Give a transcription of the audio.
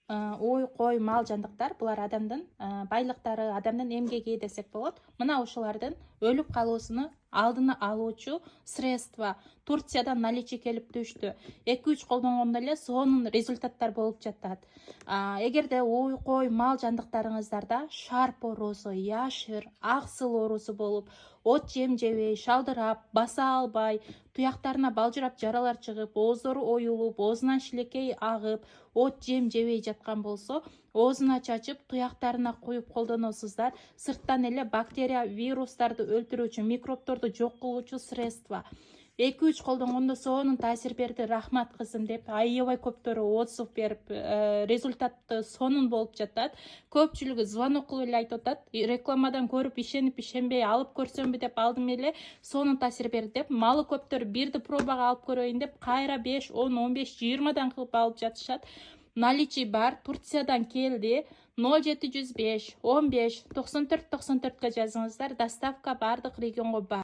Ой, кой, мал жандыктар булар адамдын байлыктары, адамдын эмгеги десек болот. Мына ушулардын өлүп калуусуну алдыны алуучу средства Турциядан наличие келип түштү. 2-3 колдонгондо эле сонун результаттар болуп жатат. Эгерде ой, кой, мал жандыктарыңыздарда шарп оорусу, яшыр, аксыл оорусу болуп, от жем жебей, шалдырап, баса албай, туяктарына балжырап жаралар чыгып, ооздору оюлуп, оозунан шилекей агып, от жем жебей жаткан болсо, оозуна чачып, туяктарына куюп колдоносуздар. Сырттан эле бактерия, вирустарды өлтүрүүчү, микробторду жок кылуучу средства. 2-3 колдонгондо сонун таасир берди, рахмат кызым деп аябай көптөрү отзыв берип, результаты сонун болуп жатат. Көпчүлүгү звонок кылып эле айтып атат, рекламадан көрүп ишенип ишенбей алып көрсөмбү деп алдым эле, сонун таасир берди деп. Малы көптөр бирди пробага алып көрөйүн деп кайра 5, 10, 15, 20дан кылып алып жатышат. Наличий бар, Турциядан келди. 0705 15 94 94 жазыңыздар. Доставка бардык регионго бар.